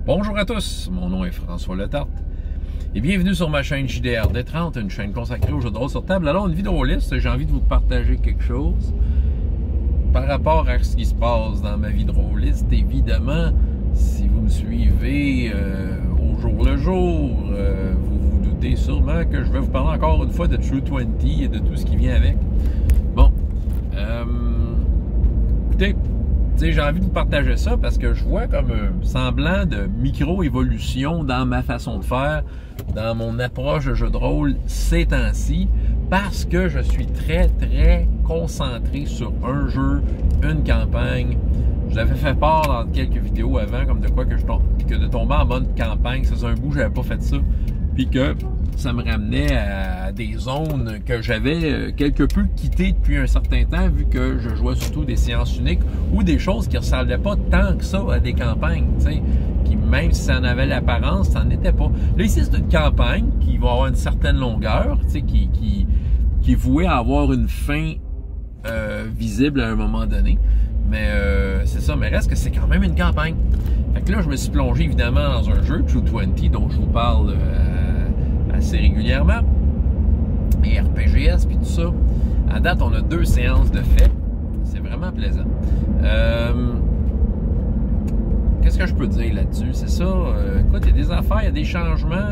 Bonjour à tous, mon nom est François Letarte et bienvenue sur ma chaîne JDR D30, une chaîne consacrée aux jeux de rôle sur table. Alors, une vidéoliste, j'ai envie de vous partager quelque chose par rapport à ce qui se passe dans ma vie de rôliste. Évidemment, si vous me suivez au jour le jour, vous vous doutez sûrement que je vais vous parler encore une fois de True 20 et de tout ce qui vient avec. Bon, écoutez, j'ai envie de vous partager ça parce que je vois comme un semblant de micro-évolution dans ma façon de faire, dans mon approche de jeu de rôle ces temps-ci, parce que je suis très concentré sur un jeu, une campagne. Je vous avais fait part dans quelques vidéos avant, comme de quoi que de tomber en mode campagne, ça faisait un bout que j'avais pas fait ça, puis que ça me ramenait à des zones que j'avais quelque peu quittées depuis un certain temps, vu que je jouais surtout des séances uniques ou des choses qui ne ressemblaient pas tant que ça à des campagnes, tu sais, qui même si ça en avait l'apparence, ça n'en était pas. Là ici, c'est une campagne qui va avoir une certaine longueur, tu sais, qui est vouée à avoir une fin visible à un moment donné. Mais c'est ça, mais reste que c'est quand même une campagne. Fait que là, je me suis plongé évidemment dans un jeu, True 20, dont je vous parle assez régulièrement, et RPGS puis tout ça. À date, on a 2 séances de fait. C'est vraiment plaisant. Qu'est-ce que je peux dire là-dessus? C'est ça. Écoute, il y a des affaires, il y a des changements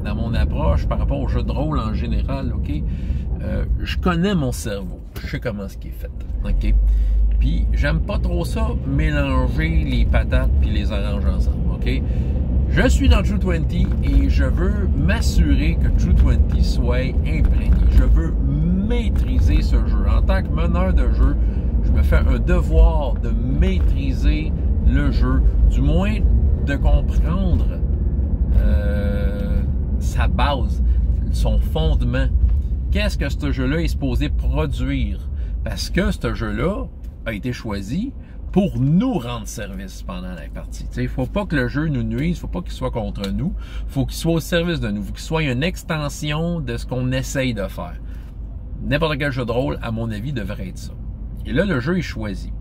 dans mon approche par rapport au jeu de rôle en général, OK? Je connais mon cerveau. Je sais comment ce qui est fait, OK? Puis, j'aime pas trop ça, mélanger les patates puis les oranges ensemble, OK? Je suis dans True 20 et je veux m'assurer que True 20 soit imprégné. Je veux maîtriser ce jeu. En tant que meneur de jeu, je me fais un devoir de maîtriser le jeu, du moins de comprendre sa base, son fondement. Qu'est-ce que ce jeu-là est supposé produire? Parce que ce jeu-là a été choisi pour nous rendre service pendant la partie. Il ne faut pas que le jeu nous nuise, il ne faut pas qu'il soit contre nous, il faut qu'il soit au service de nous, il faut qu'il soit une extension de ce qu'on essaye de faire. N'importe quel jeu de rôle, à mon avis, devrait être ça. Et là, le jeu est choisi.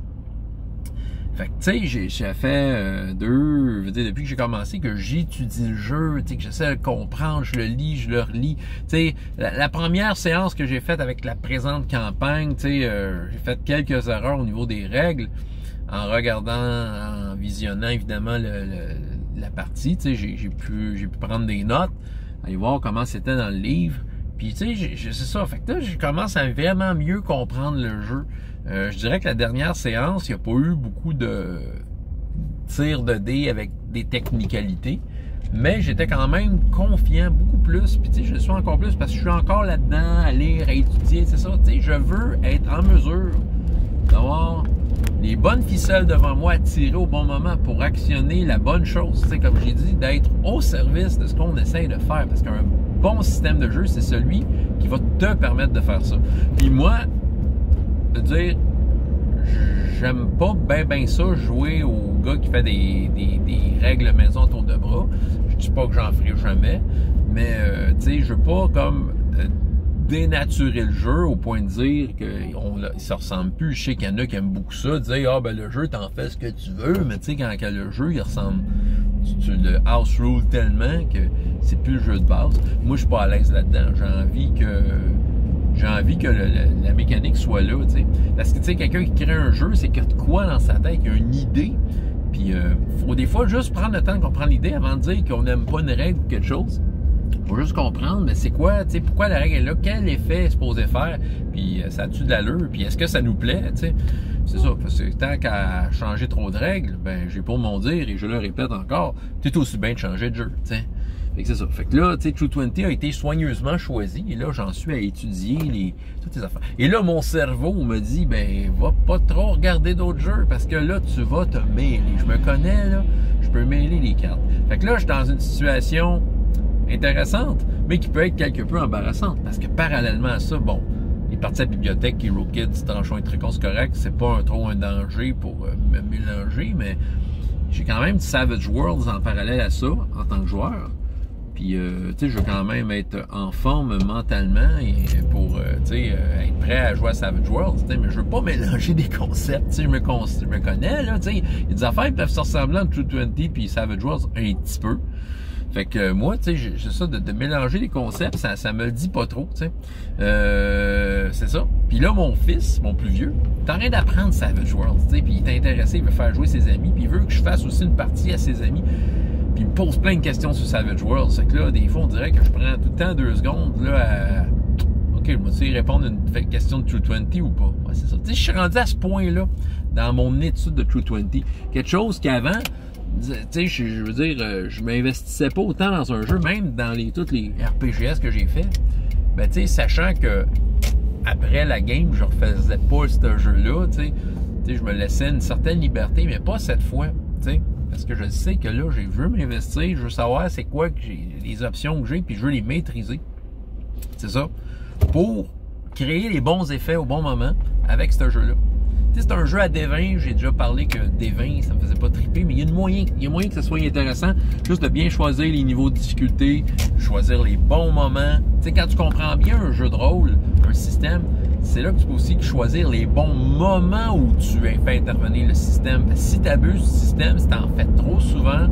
Fait que, tu sais, j'ai fait depuis que j'ai commencé, que j'étudie le jeu, tu sais, que j'essaie de le comprendre, je le lis, je le relis. Tu sais, la première séance que j'ai faite avec la présente campagne, tu sais, j'ai fait quelques erreurs au niveau des règles, en regardant, en visionnant évidemment la partie, tu sais, j'ai pu prendre des notes, aller voir comment c'était dans le livre. Puis tu sais, c'est ça. Fait que là, je commence à vraiment mieux comprendre le jeu. Je dirais que la dernière séance, il n'y a pas eu beaucoup de tirs de dés avec des technicalités. Mais j'étais quand même confiant beaucoup plus. Puis tu sais, je le suis encore plus parce que je suis encore là-dedans, à lire, à étudier, c'est ça. Tu sais, je veux être en mesure d'avoir les bonnes ficelles devant moi à tirer au bon moment pour actionner la bonne chose. Tu sais, comme j'ai dit, d'être au service de ce qu'on essaye de faire. Parce qu'un bon système de jeu, c'est celui qui va te permettre de faire ça. Puis moi, de dire, j'aime pas ben ça jouer au gars qui fait des règles maison autour de bras. Je dis pas que j'en ferai jamais, mais tu sais, je veux pas comme dénaturer le jeu au point de dire que ça ressemble plus. Je sais qu'il y en a qui aiment beaucoup ça, dire ah ben le jeu t'en fais ce que tu veux, mais tu sais quand le jeu il ressemble, tu le house rule tellement que c'est plus le jeu de base. Moi je suis pas à l'aise là-dedans. J'ai envie que la mécanique soit là, tu sais. Parce que tu sais quelqu'un qui crée un jeu, c'est qu'il y a de quoi dans sa tête, il y a une idée. Puis faut des fois juste prendre le temps de comprendre l'idée avant de dire qu'on n'aime pas une règle ou quelque chose. Faut juste comprendre, mais c'est quoi, tu sais, pourquoi la règle est là, quel effet est supposé faire, puis ça a-tu de l'allure, puis est-ce que ça nous plaît, tu sais. C'est ça, parce que tant qu'à changer trop de règles, ben j'ai pour mon dire, et je le répète encore, c'est aussi bien de changer de jeu, tu sais. Fait que c'est ça. Fait que là, tu sais, True 20 a été soigneusement choisi, et là, j'en suis à étudier toutes les affaires. Et là, mon cerveau me dit, ben, va pas trop regarder d'autres jeux, parce que là, tu vas te mêler. Je me connais, là, je peux mêler les cartes. Fait que là, je suis dans une situation intéressante, mais qui peut être quelque peu embarrassante, parce que parallèlement à ça, bon, les parties à la bibliothèque, Hero Kids, Tranchons et Tricons, c'est correct, c'est pas trop un danger pour me mélanger, mais j'ai quand même du Savage Worlds en parallèle à ça, en tant que joueur. Puis, tu sais, je veux quand même être en forme mentalement et pour, tu sais, être prêt à jouer à Savage Worlds, tu sais, mais je veux pas mélanger des concepts, tu sais, je me connais, là, tu sais, il y a des affaires qui peuvent se ressembler entre True 20 puis Savage Worlds un petit peu. Fait que moi, tu sais, j'ai ça de mélanger les concepts, ça me le dit pas trop, tu sais. C'est ça. Puis là, mon fils, mon plus vieux, est en train d'apprendre Savage Worlds, tu sais, puis il est intéressé, il veut faire jouer ses amis, puis il veut que je fasse aussi une partie à ses amis. Puis il me pose plein de questions sur Savage Worlds. C'est que là, des fois, on dirait que je prends tout le temps 2 secondes là, à... OK, je vais répondre à une question de True 20 ou pas. Ouais, c'est ça. Tu sais, je suis rendu à ce point-là dans mon étude de True 20. Quelque chose qu'avant, tu sais, je veux dire, je m'investissais pas autant dans un jeu, même dans tous les RPGS que j'ai fait. Ben, tu sais, sachant que après la game, je refaisais pas ce jeu-là, tu sais, je me laissais une certaine liberté, mais pas cette fois, tu sais. Parce que je sais que là, je veux m'investir, je veux savoir c'est quoi que les options que j'ai, puis je veux les maîtriser. C'est ça. Pour créer les bons effets au bon moment avec ce jeu-là. Tu sais, c'est un jeu à D20, j'ai déjà parlé que D20, ça me faisait pas triper, mais il y a moyen que ça soit intéressant, juste de bien choisir les niveaux de difficulté, choisir les bons moments. Tu sais, quand tu comprends bien un jeu de rôle, un système, c'est là que tu peux aussi choisir les bons moments où tu fais intervenir le système. Parce que si tu abuses du système, si tu en fais trop souvent,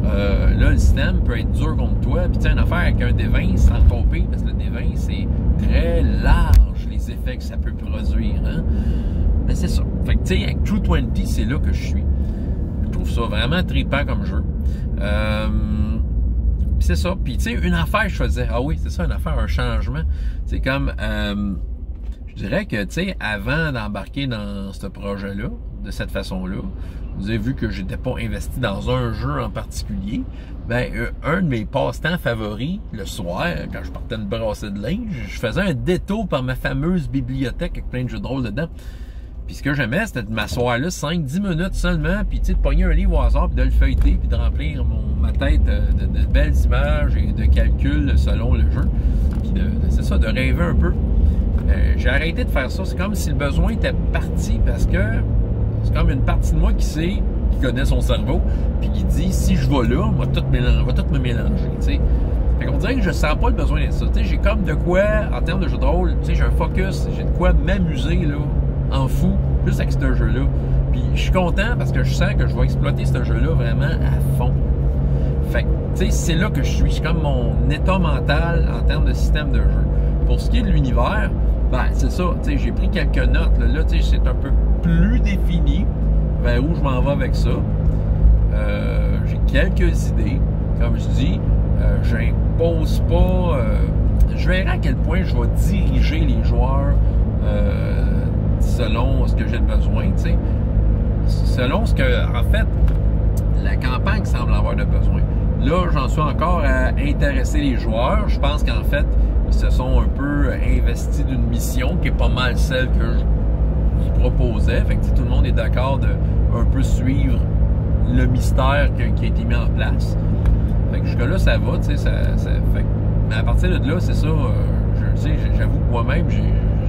là, le système peut être dur contre toi. Puis tu sais, une affaire avec un D20 sans tromper, parce que le D20, c'est très large, les effets que ça peut produire. Hein? Mais c'est ça. Fait que tu sais, avec True 20, c'est là que je suis. Je trouve ça vraiment trippant comme jeu. C'est ça. Puis tu sais, une affaire, je faisais, ah oui, c'est ça, une affaire, un changement. C'est comme... je dirais que, tu sais, avant d'embarquer dans ce projet-là, de cette façon-là, vous avez vu que j'étais pas investi dans un jeu en particulier. Ben, un de mes passe-temps favoris, le soir, quand je partais me brasser de linge, je faisais un détour par ma fameuse bibliothèque avec plein de jeux de rôle dedans. Puis ce que j'aimais, c'était de m'asseoir là 5-10 minutes seulement, puis tu sais, de pogner un livre au hasard, puis de le feuilleter, puis de remplir ma tête de belles images et de calculs selon le jeu. Puis c'est ça, de rêver un peu. J'ai arrêté de faire ça. C'est comme si le besoin était parti parce que c'est comme une partie de moi qui connaît son cerveau, puis qui dit si je vais là, on va tout me mélanger. T'sais. Fait qu'on dirait que je sens pas le besoin de ça. T'sais, j'ai comme de quoi, en termes de jeu de rôle, j'ai un focus, j'ai de quoi m'amuser là, en fou, juste avec ce jeu-là. Puis je suis content parce que je sens que je vais exploiter ce jeu-là vraiment à fond. Fait que, tu sais, c'est là que je suis. C'est comme mon état mental en termes de système de jeu. Pour ce qui est de l'univers, ben, c'est ça. Tu sais, j'ai pris quelques notes. Là tu sais, c'est un peu plus défini vers où je m'en vais avec ça. J'ai quelques idées. Comme je dis, j'impose pas... je verrai à quel point je vais diriger les joueurs selon ce que j'ai besoin, tu sais. Selon ce que, en fait, la campagne semble avoir de besoin. Là, j'en suis encore à intéresser les joueurs. Je pense qu'en fait, ils se sont un peu investis d'une mission qui est pas mal celle que je proposais. Fait que tout le monde est d'accord de un peu suivre le mystère qui a été mis en place. Fait que jusque-là, ça va, tu sais, mais à partir de là, c'est ça, j'avoue que moi-même,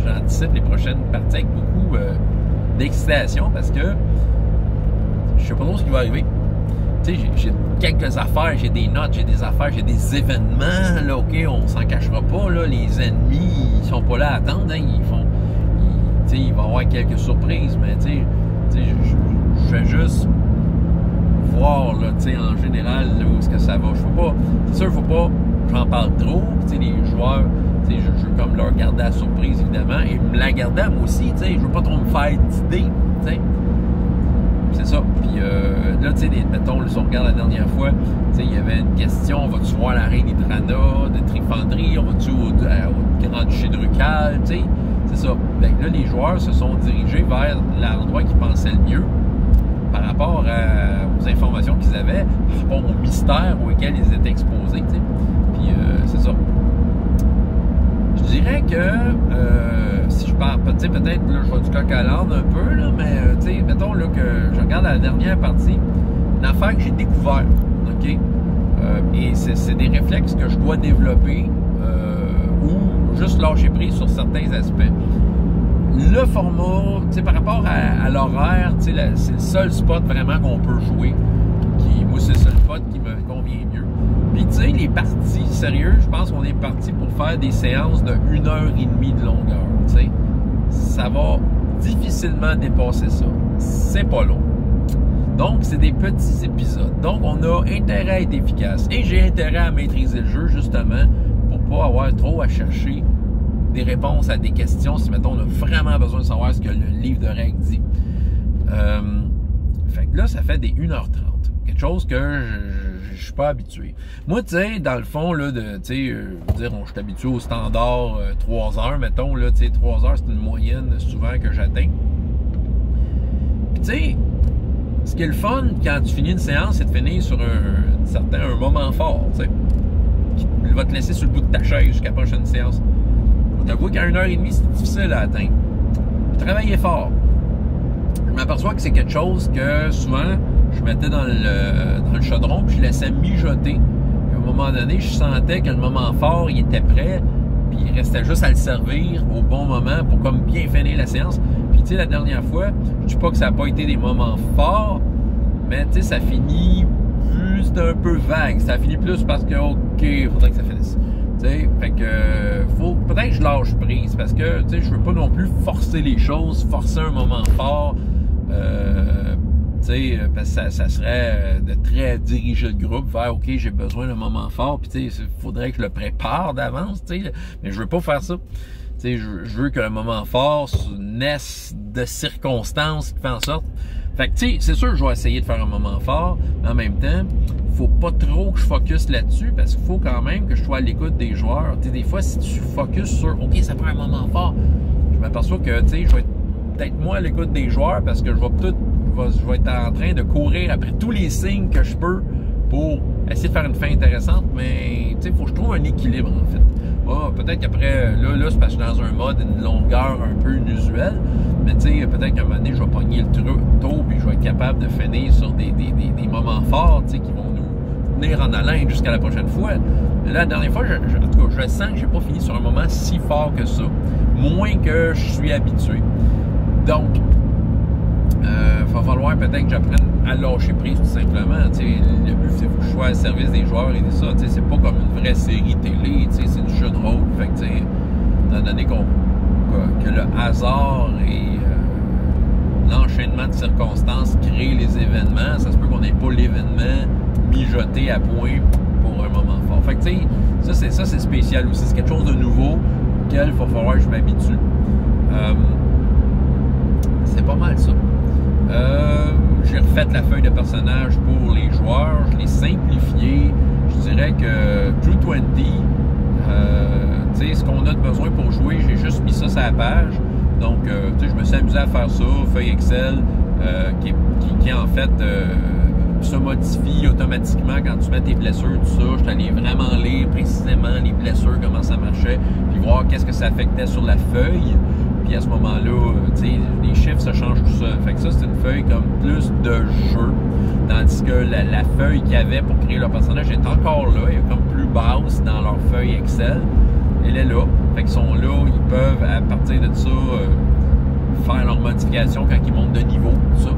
j'anticipe les prochaines parties avec beaucoup d'excitation parce que je sais pas trop ce qui va arriver. Tu sais, j'ai quelques affaires, j'ai des notes, j'ai des affaires, j'ai des événements, là, OK, on s'en cachera pas, là, les ennemis, ils sont pas là à attendre, hein, tu sais, il va y avoir quelques surprises, mais tu sais, je vais juste voir, là, tu sais, en général, là, où est-ce que ça va. C'est sûr, faut pas, j'en parle trop, tu sais, les joueurs, tu sais, je veux comme leur garder la surprise, évidemment, et me la garder à moi aussi, tu sais, je veux pas trop me faire d'idées, tu sais. C'est ça. Puis là, tu sais, mettons, si on regarde la dernière fois, tu sais, il y avait une question, vas-tu voir la reine Idrana de Trifandrie, on va-tu au Grand-Duché de Rucal, tu sais, c'est ça. Ben, là, les joueurs se sont dirigés vers l'endroit qu'ils pensaient le mieux par rapport aux informations qu'ils avaient, par rapport aux mystères auxquels ils étaient exposés, tu sais. Puis c'est ça. Je dirais que si je parle, tu sais, peut-être, là, je vais du coq à l'âne un peu, là, mais, tu sais, mettons, là, que je regarde la dernière partie, une affaire que j'ai découvert, OK? Et c'est des réflexes que je dois développer ou juste lâcher prise sur certains aspects. Le format, tu sais, par rapport à l'horaire, tu sais, c'est le seul spot vraiment qu'on peut jouer. Moi, c'est le seul spot qui me convient mieux. Puis, tu sais, les parties, sérieux, je pense qu'on est parti pour faire des séances de 1h30 de longueur, tu sais. Ça va difficilement dépasser ça. C'est pas long. Donc, c'est des petits épisodes. Donc, on a intérêt à être efficace. Et j'ai intérêt à maîtriser le jeu, justement, pour pas avoir trop à chercher des réponses à des questions si, mettons, on a vraiment besoin de savoir ce que le livre de règles dit. Fait que là, ça fait des 1h30. Quelque chose que je suis pas habitué. Moi, tu sais, dans le fond, là, je suis habitué au standard 3 heures, mettons, là, tu sais, 3 heures, c'est une moyenne souvent que j'atteins. Puis, tu sais, ce qui est le fun quand tu finis une séance, c'est de finir sur un moment fort, tu sais. Il va te laisser sur le bout de ta chaise jusqu'à la prochaine séance. Je t'avoue qu'à 1h30, c'est difficile à atteindre. Je travaillais fort. Je m'aperçois que c'est quelque chose que souvent, je mettais dans le chaudron puis je laissais mijoter. Puis à un moment donné, je sentais que le moment fort, il était prêt. Puis il restait juste à le servir au bon moment pour comme bien finir la séance. Puis tu sais, la dernière fois, je dis pas que ça n'a pas été des moments forts, mais tu sais, ça finit juste un peu vague. Ça finit plus parce que, OK, il faudrait que ça finisse. Tu sais, fait que, peut-être que je lâche prise parce que, tu sais, je veux pas non plus forcer les choses, forcer un moment fort. Tu sais, parce que ça serait de très diriger le groupe vers, OK, j'ai besoin d'un moment fort, puis tu sais, il faudrait que je le prépare d'avance, tu sais, mais je veux pas faire ça. Tu sais, je veux que le moment fort naisse de circonstances qui font en sorte. Fait que, tu sais, c'est sûr que je vais essayer de faire un moment fort, mais en même temps, faut pas trop que je focus là-dessus, parce qu'il faut quand même que je sois à l'écoute des joueurs. Tu sais, des fois, si tu focuses sur, OK, ça prend un moment fort, je m'aperçois que, tu sais, je vais être peut-être moins à l'écoute des joueurs, parce que je vais être en train de courir après tous les signes que je peux pour essayer de faire une fin intéressante, mais, tu sais, il faut que je trouve un équilibre, en fait. Peut-être qu'après, là, c'est parce que je suis dans un mode, une longueur un peu inusuelle, mais tu sais, peut-être qu'à un moment donné, je vais pogner le taux, puis je vais être capable de finir sur des moments forts, tu sais, qui vont nous tenir en haleine jusqu'à la prochaine fois. Mais là, la dernière fois, en tout cas, je sens que j'ai pas fini sur un moment si fort que ça, moins que je suis habitué. Donc, il va falloir peut-être que j'apprenne à lâcher prise tout simplement. T'sais, le but, c'est que je sois au service des joueurs et de ça. C'est pas comme une vraie série télé, c'est du jeu de rôle. Fait que, étant donné que le hasard et l'enchaînement de circonstances créent les événements, ça se peut qu'on n'ait pas l'événement mijoté à point pour un moment fort. Fait que, ça c'est spécial aussi. C'est quelque chose de nouveau auquel il va falloir que je m'habitue. C'est pas mal ça. J'ai refait la feuille de personnage pour les joueurs, je l'ai simplifié. Je dirais que True 20, ce qu'on a de besoin pour jouer, j'ai juste mis ça sur la page. Donc, je me suis amusé à faire ça, feuille Excel, qui en fait se modifie automatiquement quand tu mets tes blessures, tout ça. Je suis allé vraiment lire précisément les blessures, comment ça marchait, puis voir qu'est-ce que ça affectait sur la feuille. Puis à ce moment-là, les chiffres se changent tout seul. Fait que ça, c'est une feuille comme plus de jeu. Tandis que la feuille qu'il y avait pour créer leur personnage est encore là. Elle est comme plus basse dans leur feuille Excel. Elle est là. Fait qu'ils sont là. Ils peuvent, à partir de ça, faire leurs modifications quand ils montent de niveau. Tout ça.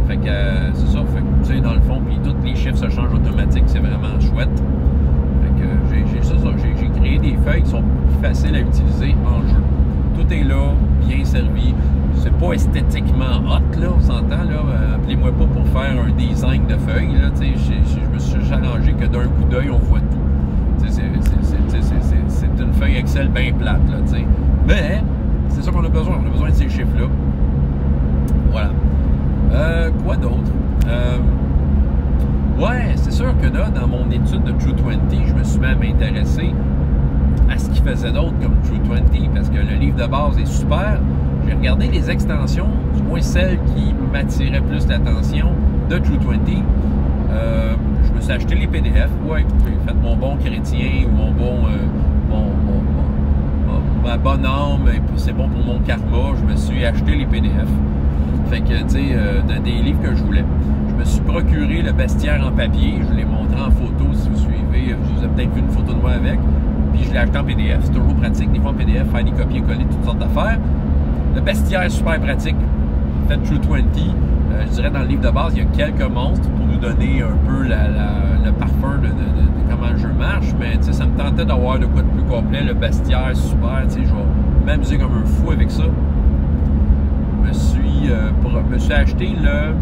Fait que c'est ça. Fait que, tu sais, dans le fond, puis tous les chiffres se changent automatique. C'est vraiment chouette. Fait que j'ai créé des feuilles qui sont plus faciles à utiliser en jeu. Tout est là, bien servi. C'est pas esthétiquement hot, là, on s'entend, là. Appelez-moi pas pour faire un design de feuilles, là. Je me suis arrangé que d'un coup d'œil, on voit tout. C'est une feuille Excel bien plate, là, t'sais. Mais, c'est ça qu'on a besoin. On a besoin de ces chiffres-là. Voilà. Quoi d'autre? Ouais, c'est sûr que là, dans mon étude de True 20, je me suis mis à m'intéresser à ce qu'il faisait d'autre comme True 20, parce que le livre de base est super. J'ai regardé les extensions, du moins celles qui m'attiraient plus l'attention de True 20. Je me suis acheté les PDF. Ouais, j'ai fait mon bon chrétien ou ma bonne âme, c'est bon pour mon karma. Je me suis acheté les PDF. Fait que, tu sais, des livres que je voulais. Je me suis procuré le bestiaire en papier. Je l'ai montré en photo si vous suivez. Vous avez peut-être vu une photo de moi avec. Puis je l'ai acheté en PDF. C'est toujours pratique, des fois en PDF, faire des copier-coller, toutes sortes d'affaires. Le bestiaire est super pratique. Faites True 20. Je dirais dans le livre de base, il y a quelques monstres pour nous donner un peu le parfum de comment comment le jeu marche, mais ça me tentait d'avoir de quoi de plus complet, le bestiaire super, je vais m'amuser comme un fou avec ça. Je me suis acheté le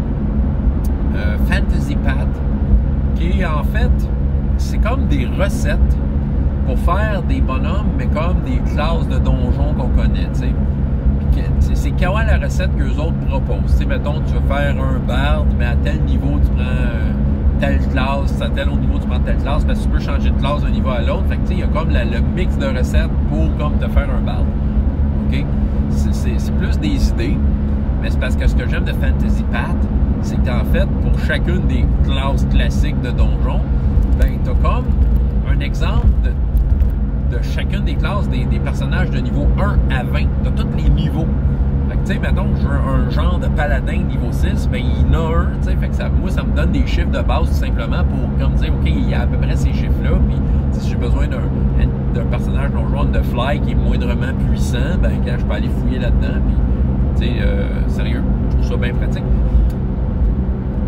Fantasy Pad, qui est en fait, c'est comme des recettes pour faire des bonhommes, mais comme des classes de donjons qu'on connaît, tu sais. C'est quand la recette qu'eux autres proposent. Tu sais, mettons, tu veux faire un bard, mais à tel niveau, tu prends telle classe, à tel autre niveau, tu prends telle classe, parce que tu peux changer de classe d'un niveau à l'autre. Fait que, tu sais, il y a comme le mix de recettes pour, comme, te faire un bard. OK? C'est plus des idées, mais c'est parce que ce que j'aime de Fantasy Path, c'est qu'en fait, pour chacune des classes classiques de donjon, ben, tu as comme un exemple de chacune des classes des personnages de niveau 1 à 20, de tous les niveaux. Fait que, tu sais, mettons, je veux un genre de paladin niveau 6, ben, il y en a un, tu sais, fait que moi, ça me donne des chiffres de base, tout simplement, pour, comme dire, OK, il y a à peu près ces chiffres-là, puis si j'ai besoin d'un personnage donjon de fly qui est moindrement puissant, ben, quand je peux aller fouiller là-dedans, puis, tu sais, sérieux, je trouve ça bien pratique.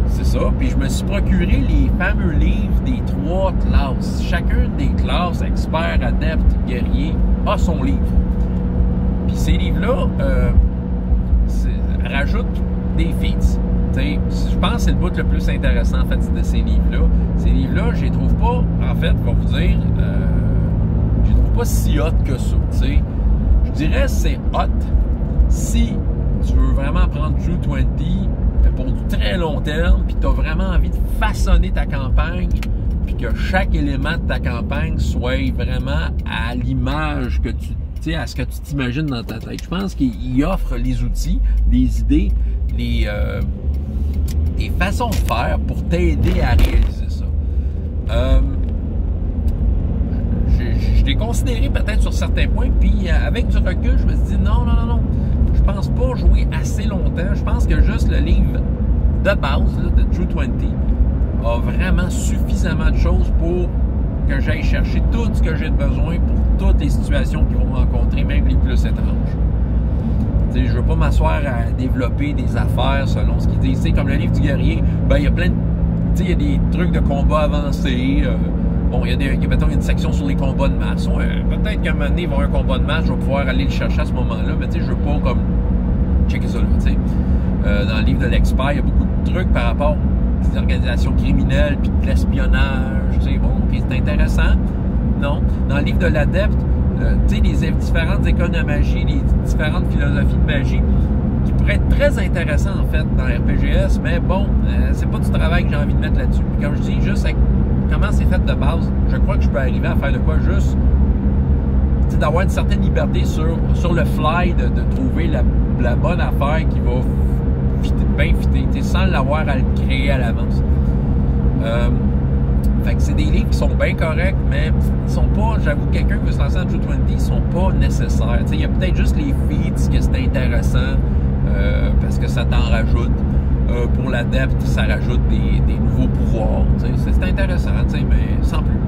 C'est ça. Puis je me suis procuré les fameux livres des 3 classes. Chacune des classes, expert, adepte, guerrier, a son livre. Puis ces livres-là rajoutent des feats. Je pense que c'est le bout le plus intéressant en fait de ces livres-là. Ces livres-là, je les trouve pas, en fait, je vais vous dire, je les trouve pas si hot que ça. T'sais. Je dirais que c'est hot si tu veux vraiment prendre True 20 pour du très long terme, puis tu as vraiment envie de façonner ta campagne, puis que chaque élément de ta campagne soit vraiment à l'image que tu sais, à ce que tu t'imagines dans ta tête. Je pense qu'il offre les outils, les idées, les façons de faire pour t'aider à réaliser ça. Je l'ai considéré peut-être sur certains points, puis avec du recul, je me suis dit non. Je pense pas jouer assez longtemps. Je pense que juste le livre de base là, de True 20 a vraiment suffisamment de choses pour que j'aille chercher tout ce que j'ai besoin pour toutes les situations qu'ils vont rencontrer, même les plus étranges. T'sais, je veux pas m'asseoir à développer des affaires selon ce qu'ils disent. T'sais, comme le livre du guerrier, ben il y a plein de... il y a des trucs de combat avancés. Bon, il y a une section sur les combats de masse. Ouais, peut-être qu'à un moment donné, il va y avoir un combat de masse, je vais pouvoir aller le chercher à ce moment-là, mais je veux pas comme checker ça là, tu sais. Dans le livre de l'expert, il y a beaucoup de trucs par rapport aux organisations criminelles, puis de l'espionnage, tu sais, bon, ok, c'est intéressant. Non. Dans le livre de l'adepte, tu sais, les différentes écoles de magie, les différentes philosophies de magie, qui pourraient être très intéressantes, en fait, dans RPGS, mais bon, c'est pas du travail que j'ai envie de mettre là-dessus. Puis comme je dis, juste avec comment c'est fait de base, je crois que je peux arriver à faire de quoi juste d'avoir une certaine liberté sur le fly, de trouver la bonne affaire qui va bien fitter, sans l'avoir à le créer à l'avance. Fait que c'est des livres qui sont bien corrects, mais ils sont pas, j'avoue, quelqu'un qui veut se lancer en True 20, ils sont pas nécessaires. Il y a peut-être juste les feats que c'est intéressant parce que ça t'en rajoute. Pour l'adepte, ça rajoute des nouveaux pouvoirs. C'est intéressant, mais sans plus.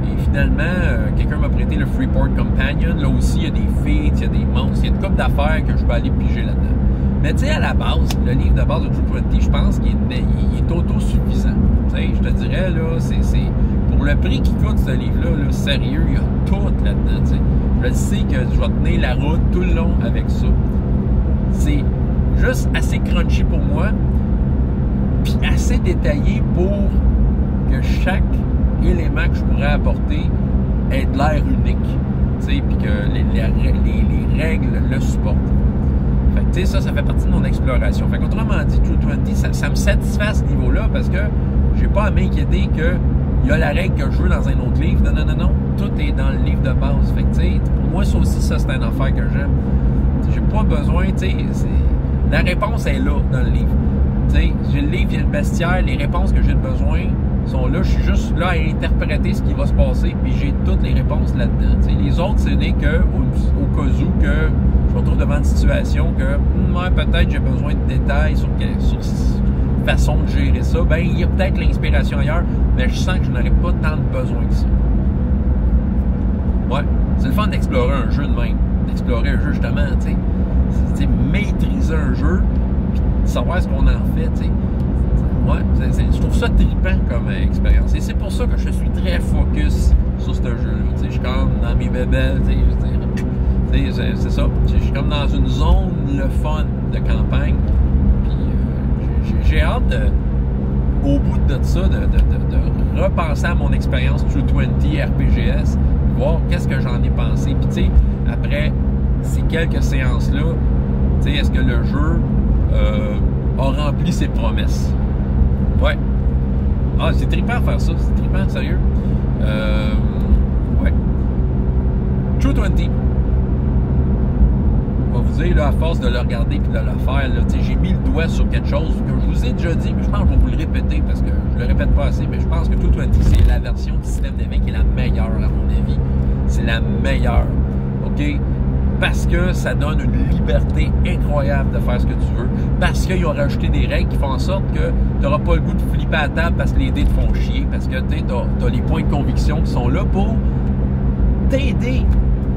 Et finalement, quelqu'un m'a prêté le Freeport Companion. Là aussi, il y a des feats, il y a des monstres, il y a une couple d'affaires que je peux aller piger là-dedans. Mais tu sais, à la base, le livre de base de True 20, je pense qu'il est autosuffisant. Je te dirais, là, c'est pour le prix qui coûte ce livre-là, là, sérieux, il y a tout là-dedans. T'sais. Je sais que je vais tenir la route tout le long avec ça. C'est juste assez crunchy pour moi, puis assez détaillé pour que chaque élément que je pourrais apporter ait de l'air unique, puis que les règles le supportent. Fait que, ça fait partie de mon exploration. Fait qu'autrement dit, True 20, ça me satisfait à ce niveau-là parce que j'ai pas à m'inquiéter qu'il y a la règle que je veux dans un autre livre. Non. Tout est dans le livre de base. Fait que, pour moi, ça aussi, c'est une affaire que j'aime. J'ai pas besoin, la réponse est là dans le livre. J'ai le livre, il y a le bestiaire, les réponses que j'ai besoin sont là. Je suis juste là à interpréter ce qui va se passer, puis j'ai toutes les réponses là-dedans. Les autres, ce n'est que au cas où que je me retrouve devant une situation que peut-être j'ai besoin de détails sur façon de gérer ça. Ben, il y a peut-être l'inspiration ailleurs, mais je sens que je n'aurais pas tant de besoin que ça. Ouais, c'est le fun d'explorer un jeu de même. D'explorer un jeu, justement, c'est maîtriser un jeu, puis savoir ce qu'on en fait, ouais, je trouve ça trippant. trippant comme expérience. Et c'est pour ça que je suis très focus sur ce jeu-là. Je suis comme dans mes bébelles, c'est ça. Je suis comme dans une zone le fun de campagne. Puis j'ai hâte au bout de ça, de repenser à mon expérience True 20 RPGS, voir qu'est-ce que j'en ai pensé. Puis tu sais, après ces quelques séances-là, tu sais, est-ce que le jeu a rempli ses promesses? Ouais. Ah, c'est trippant à faire ça. C'est trippant, sérieux. Ouais. True 20. Je vais vous dire, là, à force de le regarder et de le faire, là, j'ai mis le doigt sur quelque chose que je vous ai déjà dit, mais je pense que je vais vous le répéter parce que je le répète pas assez, mais je pense que True 20, c'est la version du système d'éveil qui est la meilleure, à mon avis. C'est la meilleure. OK? Parce que ça donne une liberté incroyable de faire ce que tu veux. Parce qu'ils ont rajouté des règles qui font en sorte que tu n'auras pas le goût de flipper à table parce que les dés te font chier. Parce que tu as les points de conviction qui sont là pour t'aider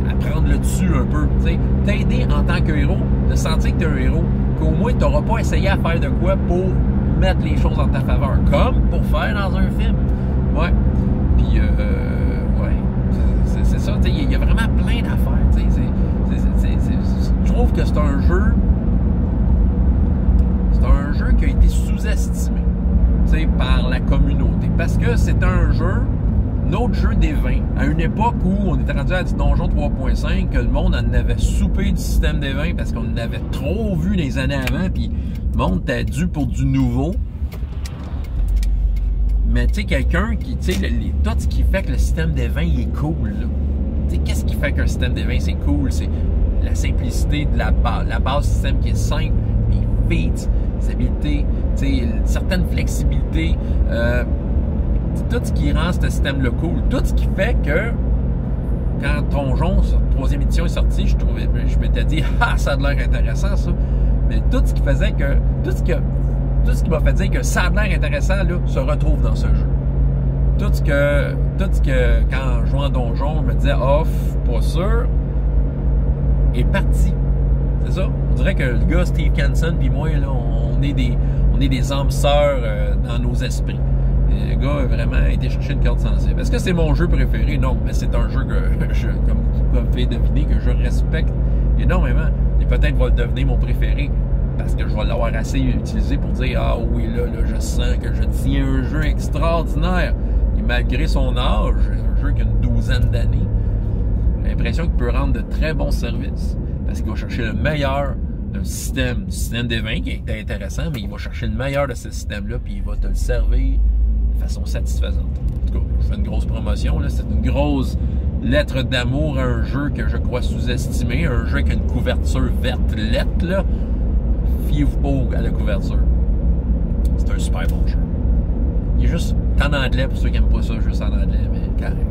à prendre le dessus un peu. T'aider en tant que héros, de sentir que tu es un héros. Qu'au moins, tu n'auras pas essayé à faire de quoi pour mettre les choses en ta faveur. Comme pour faire dans un film. Ouais. Puis, ouais. C'est ça. Il y a vraiment plein d'affaires. Je trouve que c'est un jeu qui a été sous-estimé par la communauté. Parce que c'est un autre jeu des 20. À une époque où on était rendu à du Donjon 3.5, que le monde en avait soupé du système des 20 parce qu'on en avait trop vu les années avant, puis le monde était dû pour du nouveau. Mais tu sais, quelqu'un qui, tu sais, tout ce qui fait que le système des 20 il est cool, là. Qu'est-ce qui fait qu'un système des 20 c'est cool? C'est la simplicité de la base. La base du système qui est simple, les feats, les habiletés, une certaine flexibilité. Tout ce qui rend ce système-là cool. Tout ce qui fait que quand Donjon, troisième édition est sortie, je m'étais dit, ah, ça a l'air intéressant, ça. Mais tout ce qui faisait que. Tout ce qui m'a fait dire que ça a l'air intéressant, là, se retrouve dans ce jeu. Tout ce que quand je jouais en donjon, je me disais off, pas sûr, est parti. C'est ça? On dirait que le gars Steve Kenson puis moi, là, on est des âmes sœurs dans nos esprits. Et le gars a vraiment été chercher une corde sensible. Est-ce que c'est mon jeu préféré? Non, mais c'est un jeu que comme vous pouvez deviner, que je respecte énormément. Et peut-être va le devenir mon préféré. Parce que je vais l'avoir assez utilisé pour dire ah oui, là, je sens que je tiens un jeu extraordinaire. Et malgré son âge, un jeu qui a une douzaine d'années, j'ai l'impression qu'il peut rendre de très bons services. Parce qu'il va chercher le meilleur d'un système, du système des 20 qui est intéressant, mais il va chercher le meilleur de ce système-là, puis il va te le servir de façon satisfaisante. En tout cas, je fais une grosse promotion, là. C'est une grosse lettre d'amour à un jeu que je crois sous-estimé, un jeu avec une couverture verte lettre, là. Fiez-vous pas à la couverture. C'est un super bon jeu. Il est juste en anglais pour ceux qui n'aiment pas ça, juste en anglais, mais carré.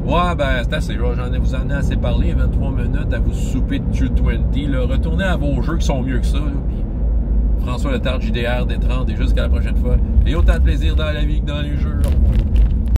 Ouais, ben, c'est assez. Vous en ai assez parlé. 23 minutes à vous souper de True 20. Là. Retournez à vos jeux qui sont mieux que ça. Là, puis François Letarte, JDR, D30, et jusqu'à la prochaine fois. Et autant de plaisir dans la vie que dans les jeux. Au revoir.